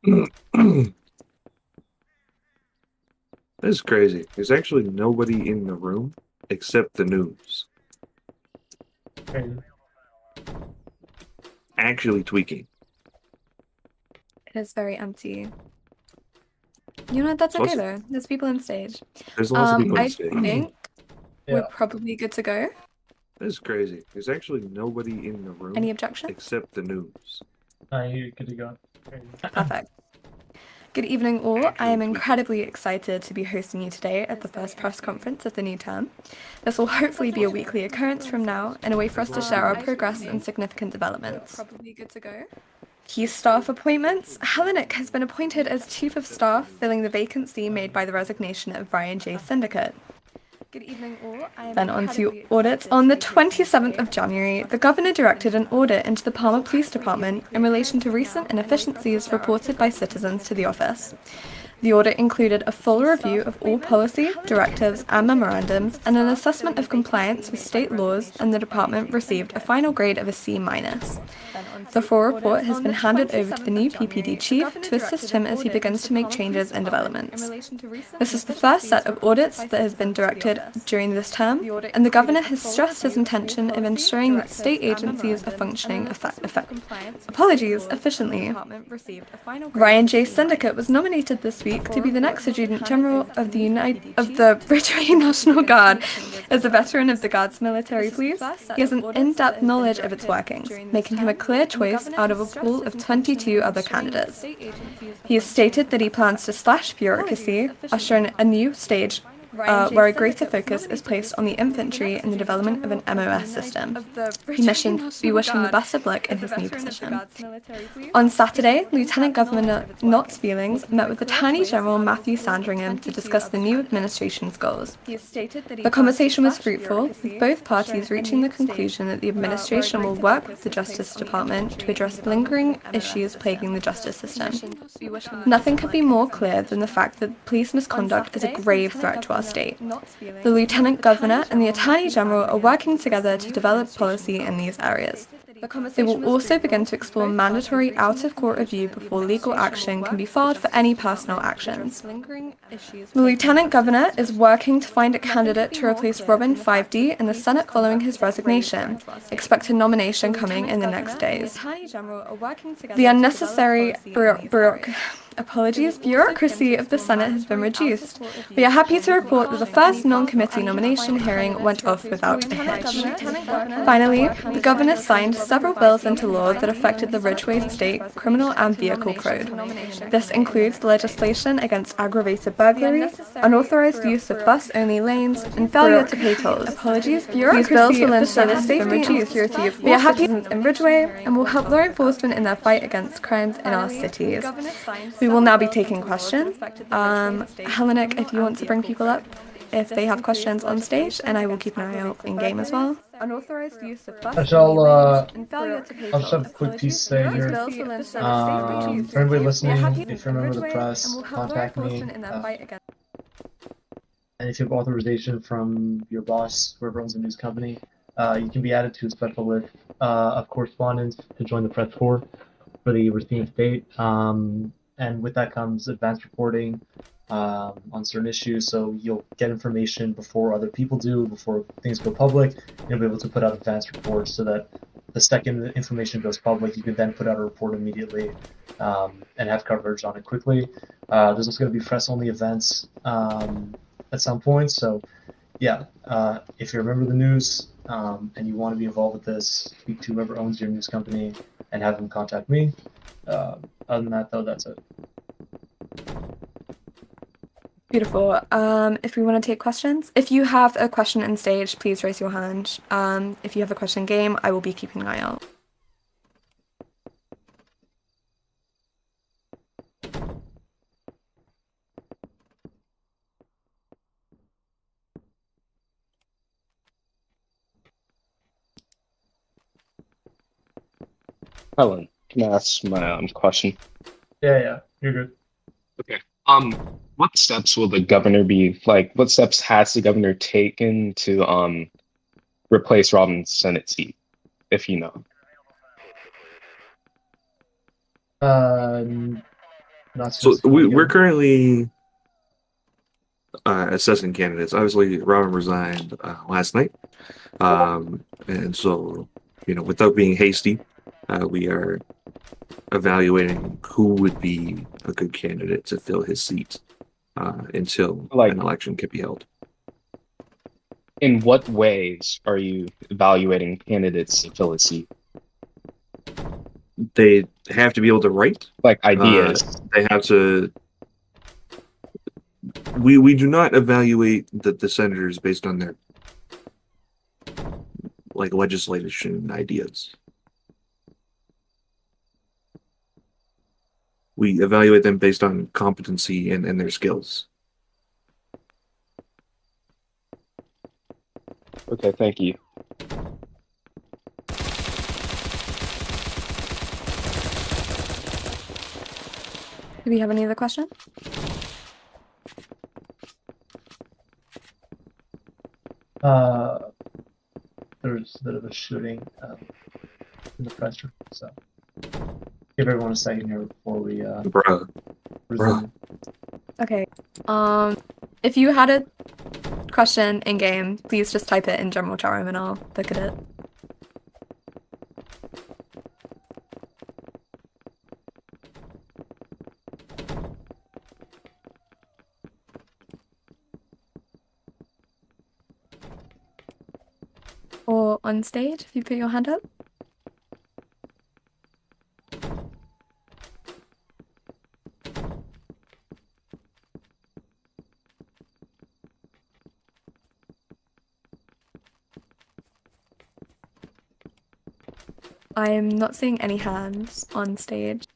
This is crazy. There's actually nobody in the room except the news. Crazy. Actually tweaking. It is very empty. You know what? That's okay though. There's people on stage. There's lots of people on I stage. think Yeah. we're probably good to go. This is crazy. There's actually nobody in the room Any objections? except the news. You're good to go. Crazy. Perfect. Good evening, all. I am Actually tweaking. incredibly excited to be hosting you today at the first press conference of the new term. This will hopefully be a weekly occurrence from now and a way for us to share our progress and significant developments. Probably good to go. Key staff appointments. Hellenic has been appointed as Chief of Staff, filling the vacancy made by the resignation of Ryan J. Syndicate. Good evening, all. Then on to audits. On the 27th of January, the Governor directed an audit into the Palmer Police Department in relation to recent inefficiencies reported by citizens to the office. The audit included a full review of all policy, directives, and memorandums, and an assessment of compliance with state laws, and the department received a final grade of a C-. The full report has been handed over to the new PPD chief to assist him as he begins to make changes and developments. This is the first set of audits that has been directed during this term, and the Governor has stressed his intention of ensuring that state agencies are functioning efficiently. Ryan J. Syndicate was nominated this week to be the next Adjutant General of the Ridgeway National Guard. As a veteran of the Guards military police, he has an in-depth knowledge of its workings, making him a clear choice out of a pool of 22 other candidates. He has stated that he plans to slash bureaucracy, usher in a new stage where a greater focus is placed on the infantry and the development of an MOS system. We wish him the best of luck in his new position. On Saturday, Lieutenant Governor Knott's Feelings met with Attorney General Matthew Sandringham to discuss the new administration's goals. The conversation was fruitful, with both parties reaching the conclusion that the administration will work with the Justice Department to address lingering issues plaguing the justice system. Nothing could be more clear than the fact that police misconduct is a grave threat to our state. The Lieutenant Governor and the Attorney General are working together to develop policy in these areas. They will also begin to explore mandatory out-of-court review before legal action can be filed for any personal actions. The Lieutenant Governor is working to find a candidate to replace Robin 5D in the Senate following his resignation. Expect a nomination coming in the next days. The unnecessary bureaucracy of the Senate has been reduced. We are happy to report that the first non-committee nomination hearing went off without a hitch. Finally, the Governor signed several bills into law that affected the Ridgeway State Criminal and Vehicle Code. This includes legislation against aggravated burglary, unauthorized use of bus-only lanes, and failure to pay tolls. These bills will ensure the safety and security of all citizens in Ridgeway and will help law enforcement in their fight against crimes in our cities. We will now be taking questions. Hellenic, if you want to bring people up, if they have questions on stage, and I will keep an eye out in game as well. Unauthorized use of bus I'll just have a quick piece to say here. For everybody listening, if you're a member of the press, contact me. And if you have authorization from your boss, whoever owns the news company, you can be added to a special list of correspondents to join the press corps for the Racine State. And with that comes advanced reporting on certain issues, so you'll get information before other people do, before things go public. You'll be able to put out advanced reports so that the second the information goes public, you can then put out a report immediately and have coverage on it quickly. There's also going to be press-only events at some point, so yeah, if you're a member of the news and you want to be involved with this, speak to whoever owns your news company and have them contact me. Other than that, though, that's it. Beautiful. If we want to take questions, if you have a question on stage, please raise your hand. If you have a question in game, I will be keeping an eye out. Helen, can I ask my question? Yeah, you're good. Okay. What steps will the governor what steps has the governor taken to replace Robin's Senate seat, if you know? Not So specifically we're good. currently assessing candidates. Obviously, Robin resigned last night, and so without being hasty, we are evaluating who would be a good candidate to fill his seat until Like, an election can be held. in what ways are you evaluating candidates to fill a seat? They have to be able to write. Like ideas. They have to. We do not evaluate the senators based on their legislation ideas. We evaluate them based on competency and their skills. Okay, thank you. Do we have any other questions? There's a bit of a shooting in the press room, so give everyone a second here before we Bruh. resume. Okay. If you had a question in game, please just type it in general chat room and I'll look at it. Or on stage, if you put your hand up. I'm not seeing any hands on stage.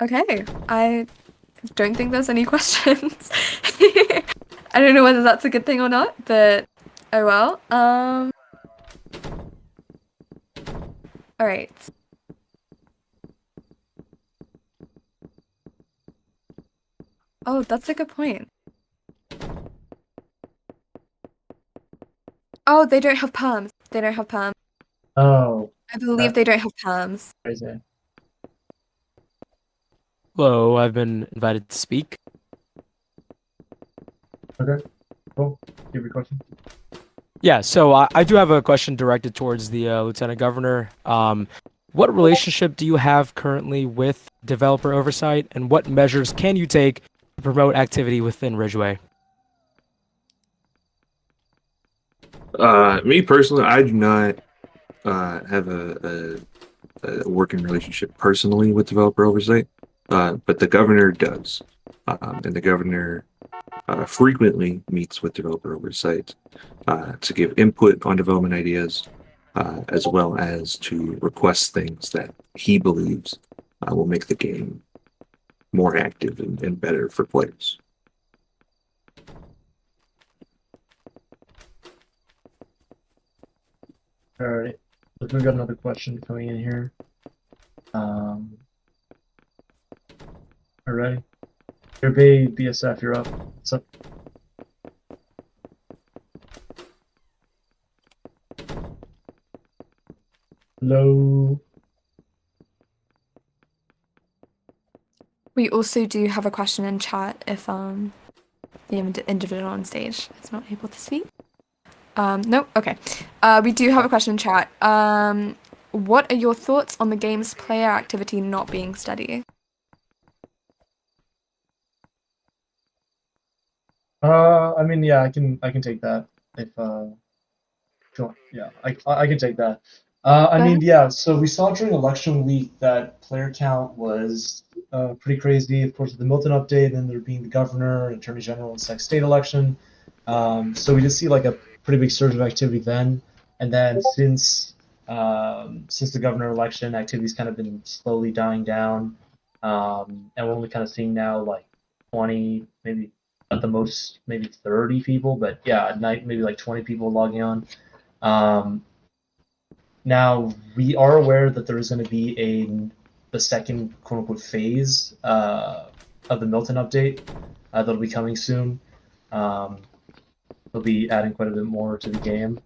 Okay, I don't think there's any questions. I don't know whether that's a good thing or not, but oh well. All right. Oh, that's a good point. Oh, they don't have perms. They don't have perms. Oh, I believe they don't have perms. crazy. Hello, I've been invited to speak. Okay, cool. Give your question. Yeah, so I do have a question directed towards the Lieutenant Governor. What relationship do you have currently with developer oversight, and what measures can you take to promote activity within Ridgeway? Me personally, I do not have a working relationship personally with developer oversight, but the governor does, and the governor frequently meets with developer oversight to give input on development ideas, as well as to request things that he believes will make the game more active and better for players. All right, look, we've got another question coming in here. All right, your Bay BSF, you're up. What's up? Hello. We also do have a question in chat if the individual on stage is not able to speak. Nope. Okay. We do have a question in chat. What are your thoughts on the game's player activity not being steady? I mean, yeah, I can take that if sure, yeah, I can take that. I mean, yeah, so we saw during election week that player count was pretty crazy. Of course, with the Milton update, and there being the governor, attorney general, and state election. So we did see like a pretty big surge of activity then, and then since the governor election, activity's kind of been slowly dying down, and we're only kind of seeing now like 20, maybe at the most, maybe 30 people, but yeah, at night maybe like 20 people logging on. Now we are aware that there is going to be the second quote unquote phase of the Milton update that'll be coming soon. They'll be adding quite a bit more to the game.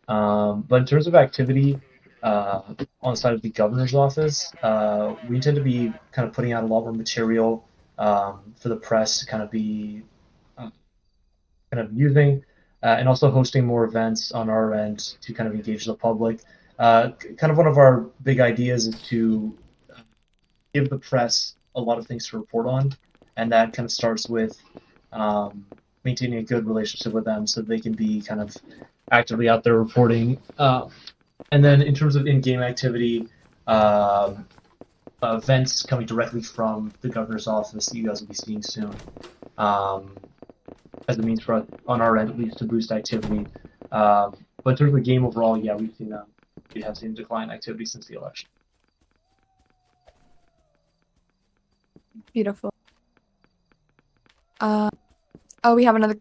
But in terms of activity, on the side of the governor's office, we intend to be kind of putting out a lot more material for the press to kind of be using, and also hosting more events on our end to kind of engage the public. Kind of one of our big ideas is to give the press a lot of things to report on, and that kind of starts with maintaining a good relationship with them so they can be kind of actively out there reporting. And then in terms of in-game activity, events coming directly from the governor's office that you guys will be seeing soon, as a means for us, on our end at least, to boost activity. But in terms of the game overall, yeah, we have seen decline in activity since the election. Beautiful. We have another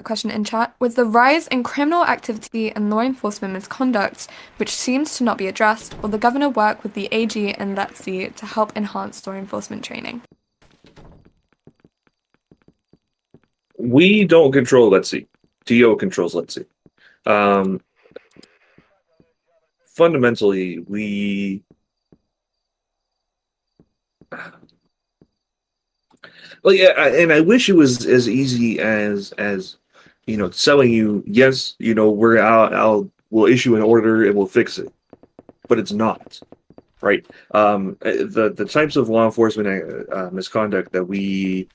question in chat. With the rise in criminal activity and law enforcement misconduct, which seems to not be addressed, will the governor work with the AG and Let's See to help enhance law enforcement training? We don't control Let's See. TO controls Let's See. Fundamentally, well, yeah, and I wish it was as easy as selling you. Yes, we'll issue an order and we'll fix it, but it's not, right? The types of law enforcement misconduct that we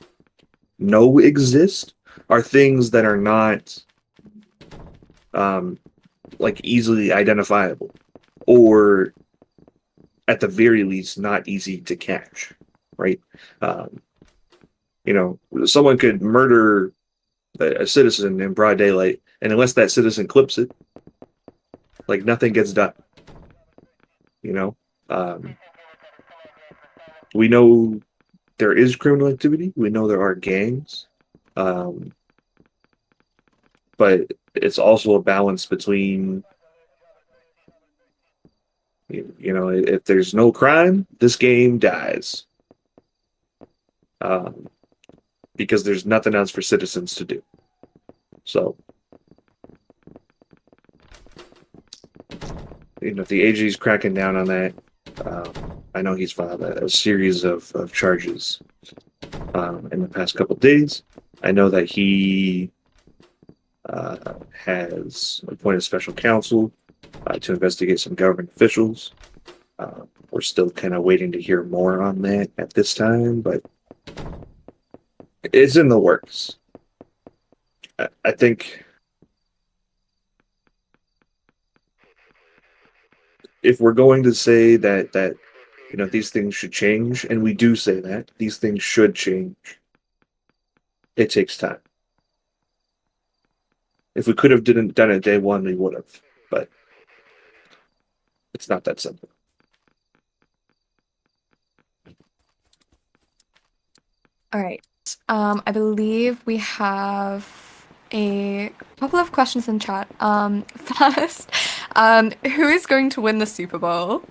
know exist are things that are not like easily identifiable, or at the very least not easy to catch, right? Someone could murder a citizen in broad daylight, and unless that citizen clips it, like, nothing gets done. We know there is criminal activity. We know there are gangs, but it's also a balance between, if there's no crime, this game dies. Because there's nothing else for citizens to do. So, the AG's cracking down on that. I know he's filed a series of charges in the past couple days. I know that he has appointed special counsel to investigate some government officials. We're still kind of waiting to hear more on that at this time, but it's in the works. I think if we're going to say that these things should change, and we do say that these things should change, it takes time. If we could have done it day one, we would have, but it's not that simple. All right. I believe we have a couple of questions in chat. First, who is going to win the Super Bowl?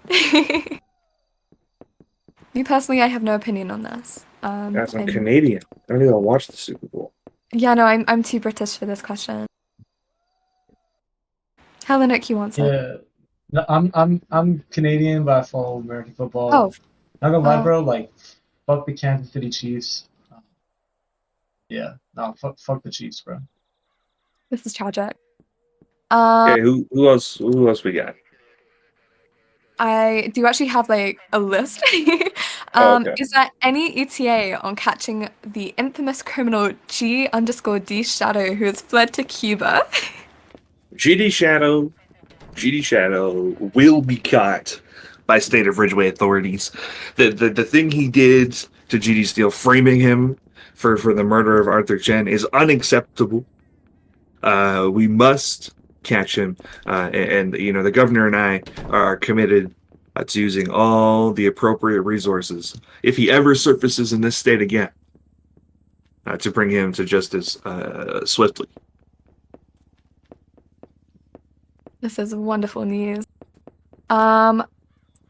Me personally, I have no opinion on this. Guys, I'm Canadian. I don't even watch the Super Bowl. Yeah, no, I'm too British for this question. Helen, you want it? Yeah, no, I'm Canadian, but I follow American football. Oh. Not gonna lie, bro. Like, fuck the Kansas City Chiefs. Yeah, no, fuck the Chiefs, bro. This is tragic. Okay, who else we got? I do actually have like a list. Okay. Is there any ETA on catching the infamous criminal G_D Shadow who has fled to Cuba? GD Shadow will be caught by state of Ridgeway authorities. The thing he did to GD Steele, framing him for the murder of Arthur Chen, is unacceptable. We must catch him, and the governor and I are committed to using all the appropriate resources if he ever surfaces in this state again, to bring him to justice swiftly. This is wonderful news. Are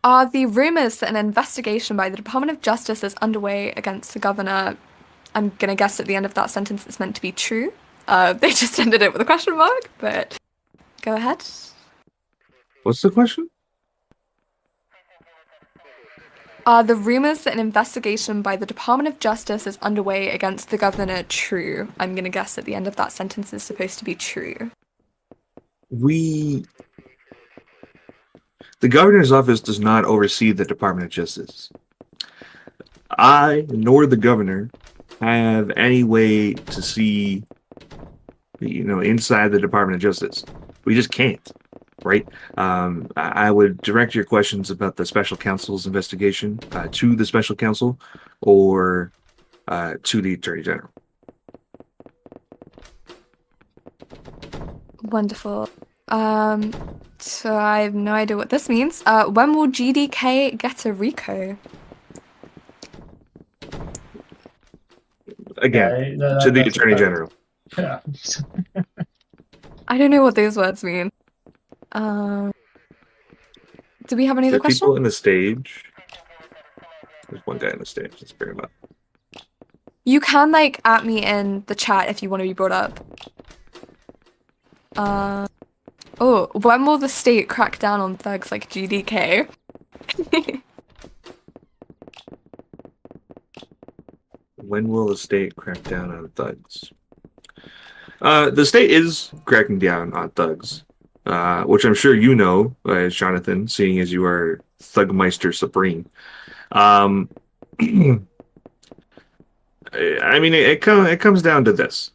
the rumors that an investigation by the Department of Justice is underway against the governor, I'm gonna guess at the end of that sentence it's meant to be true? They just ended it with a question mark, but go ahead. What's the question? Are the rumors that an investigation by the Department of Justice is underway against the governor true? I'm gonna guess at the end of that sentence is supposed to be true. The governor's office does not oversee the Department of Justice. I nor the governor have any way to see, inside the Department of Justice. We just can't, right? I would direct your questions about the special counsel's investigation to the special counsel or to the attorney general. Wonderful. So I have no idea what this means. When will GDK get a RICO? Again, Yeah, to the that's attorney about- general. Yeah. I don't know what those words mean. Do we have any The other questions? people in the stage. There's one guy in the stage. Let's bring him up. You can like at me in the chat if you want to be brought up. Oh, when will the state crack down on thugs like GDK? When will the state crack down on thugs? The state is cracking down on thugs, which I'm sure you know, Jonathan, seeing as you are Thugmeister Supreme. I mean, it comes down to this.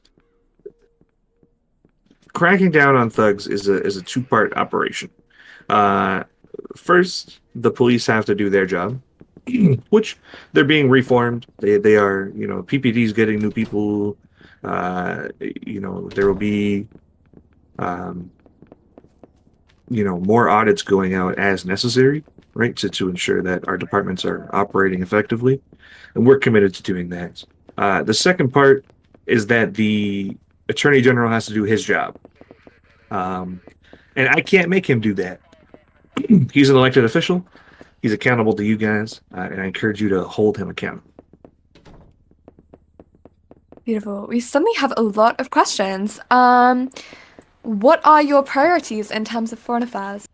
Cracking down on thugs is a two-part operation. First, the police have to do their job, which they're being reformed. They are, PPD's getting new people. There will be, more audits going out as necessary, right, to ensure that our departments are operating effectively, and we're committed to doing that. The second part is that the attorney general has to do his job, and I can't make him do that. He's an elected official. He's accountable to you guys, and I encourage you to hold him accountable. Beautiful. We suddenly have a lot of questions. What are your priorities in terms of foreign affairs?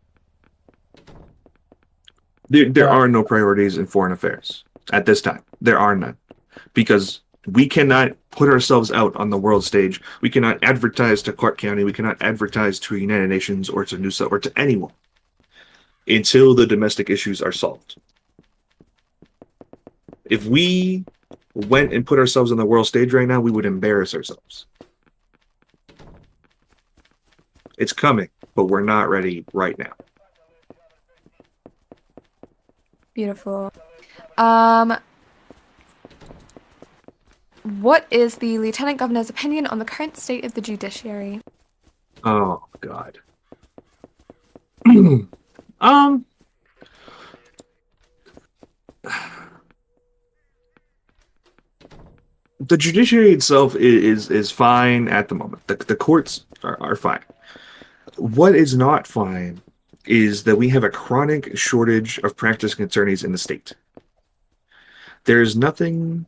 There are no priorities in foreign affairs at this time. There are none, because we cannot put ourselves out on the world stage. We cannot advertise to Clark County. We cannot advertise to United Nations or to NUSA or to anyone until the domestic issues are solved. If we went and put ourselves on the world stage right now, we would embarrass ourselves. It's coming, but we're not ready right now. Beautiful. What is the Lieutenant Governor's opinion on the current state of the judiciary? Oh God. The judiciary itself is fine at the moment. The courts are fine. What is not fine is that we have a chronic shortage of practicing attorneys in the state. There's nothing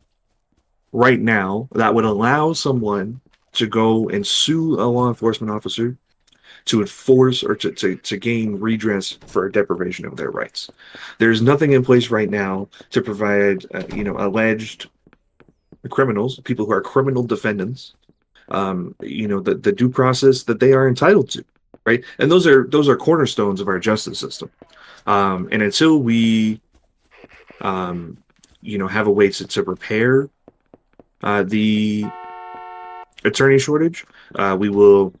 right now that would allow someone to go and sue a law enforcement officer to enforce or to gain redress for a deprivation of their rights. There's nothing in place right now to provide, alleged criminals, people who are criminal defendants, the due process that they are entitled to, right? And those are cornerstones of our justice system. And until we, have a way to repair the attorney shortage, we will,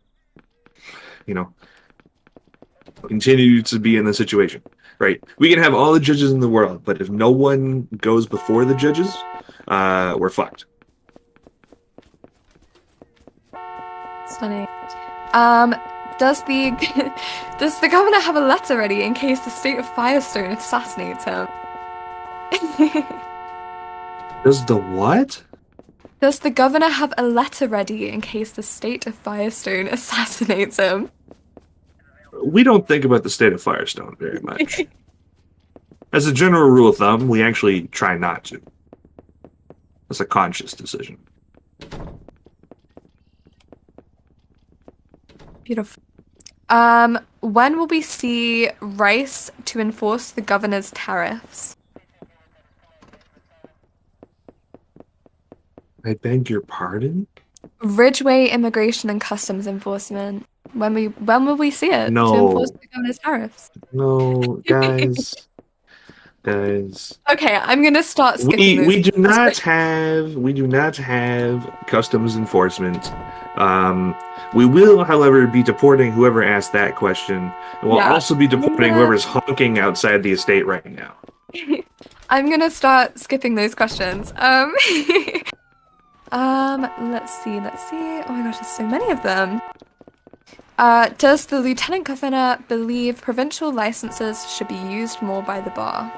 continue to be in the situation, right? We can have all the judges in the world, but if no one goes before the judges, we're fucked. Stunning. Does the does the governor have a letter ready in case the state of Firestone assassinates him? Does the what? Does the governor have a letter ready in case the state of Firestone assassinates him? We don't think about the state of Firestone very much. As a general rule of thumb, we actually try not to. That's a conscious decision. Beautiful. When will we see Rice to enforce the governor's tariffs? I beg your pardon? Ridgeway Immigration and Customs Enforcement. When will we see it to enforce No, the governor's tariffs? no, guys. Okay, I'm gonna start skipping those. We do not have customs enforcement. We will, however, be deporting whoever asked that question. And we'll Yeah. also be deporting whoever's honking outside the estate right now. I'm gonna start skipping those questions. Let's see. Oh my gosh, there's so many of them. Does the Lieutenant Governor believe provincial licenses should be used more by the bar?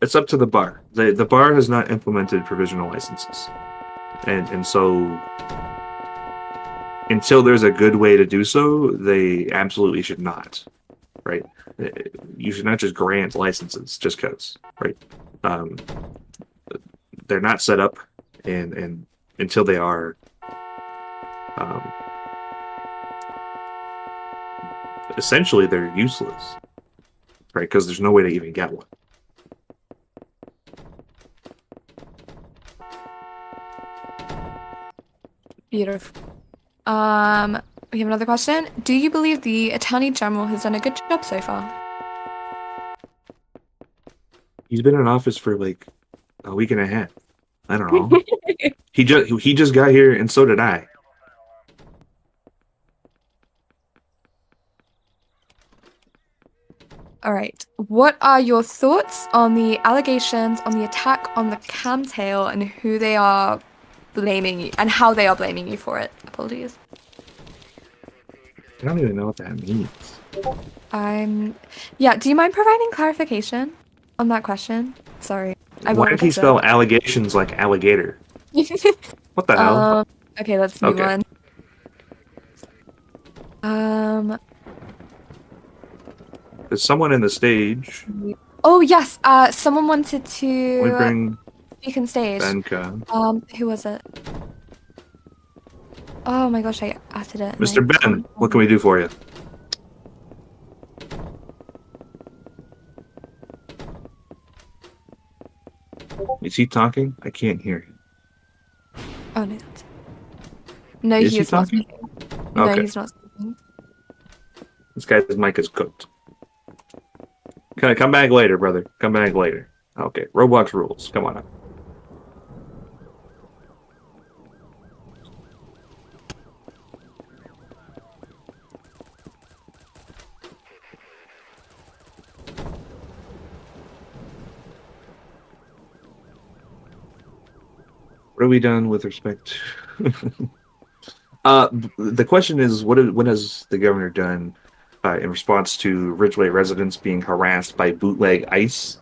It's up to the bar. The bar has not implemented provisional licenses, and so until there's a good way to do so, they absolutely should not. Right? You should not just grant licenses just because. Right? They're not set up, and until they are, essentially they're useless. Right? Because there's no way to even get one. Beautiful. We have another question. Do you believe the Attorney General has done a good job so far? He's been in office for like a week and a half. I don't know. he just got here, and so did I. All right. What are your thoughts on the allegations on the attack on the Camtail and who they are blaming you and how they are blaming you for it? Apologies. I don't even know what that means. Yeah, do you mind providing clarification on that question? Sorry. Why did he spell allegations like alligator? What the hell? Okay, let's move Okay. on. There's someone in the stage. Oh yes, someone wanted to We bring speak on stage. Benka. Who was it? Oh my gosh, I added it. Mr. Ben, what can we do for you? Is he talking? I can't hear him. Oh no, that's it. No, Is he he is not talking? speaking. No, Okay. he's not speaking. This guy's mic is cooked. Come back later, brother. Come back later. Okay, Roblox rules. Come on up. What have we done with respect to... the question is, what has the governor done in response to Ridgeway residents being harassed by bootleg ICE?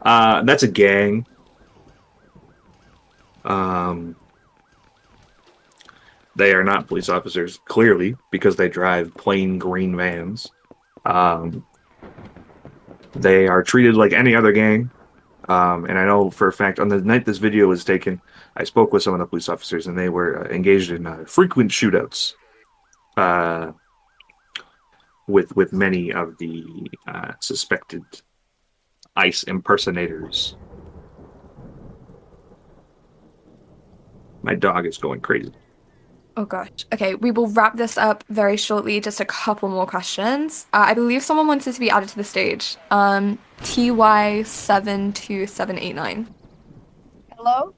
That's a gang. They are not police officers, clearly, because they drive plain green vans. They are treated like any other gang. And I know for a fact, on the night this video was taken, I spoke with some of the police officers, and they were engaged in frequent shootouts with many of the suspected ICE impersonators. My dog is going crazy. Oh gosh. Okay, we will wrap this up very shortly. Just a couple more questions. I believe someone wanted to be added to the stage. TY72789. Hello?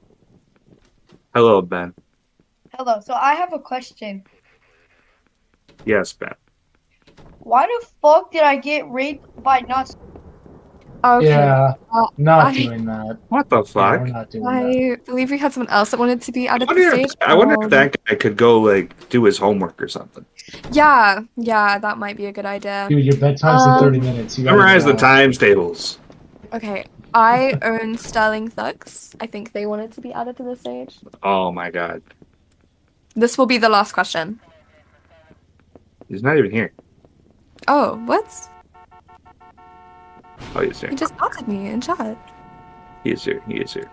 Hello, Ben. Hello. So I have a question. Yes, Ben. Why the fuck did I get raped by nuts? Okay. Yeah, Uh, not I- doing that. What the Yeah, fuck? we're not doing that. I believe we had someone else that wanted to be added to the I stage. wonder if that guy could go like do his homework or something. Yeah, that might be a good idea. Dude, your bedtime's in 30 minutes. You gotta Memorize get the out. times tables. Okay, I own Sterling Thugs. I think they wanted to be added to the stage. Oh my god. This will be the last question. He's not even here. Oh, what? Oh, he's here. You just added me in chat. He is here. He is here.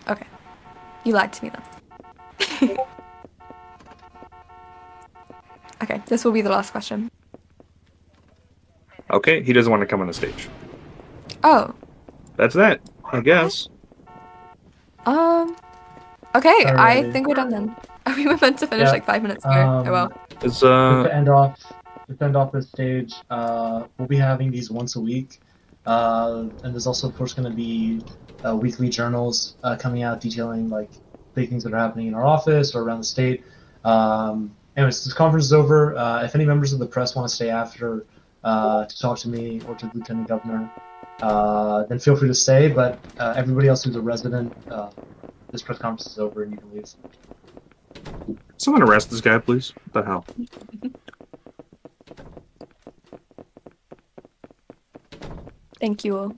Okay. You lied to me then. Okay, this will be the last question. Okay, he doesn't want to come on the stage. Oh. that's that, I guess. Okay, I Alrighty. think we're done then. We were meant to finish Yeah, like 5 minutes ago. Oh well. It's Just to end off this stage, we'll be having these once a week, and there's also of course going to be weekly journals coming out detailing like big things that are happening in our office or around the state. Anyways, this conference is over. If any members of the press want to stay after to talk to me or to the Lieutenant Governor, then feel free to stay. But everybody else who's a resident, this press conference is over and you can leave. Someone arrest this guy, please. What the hell? Thank you all.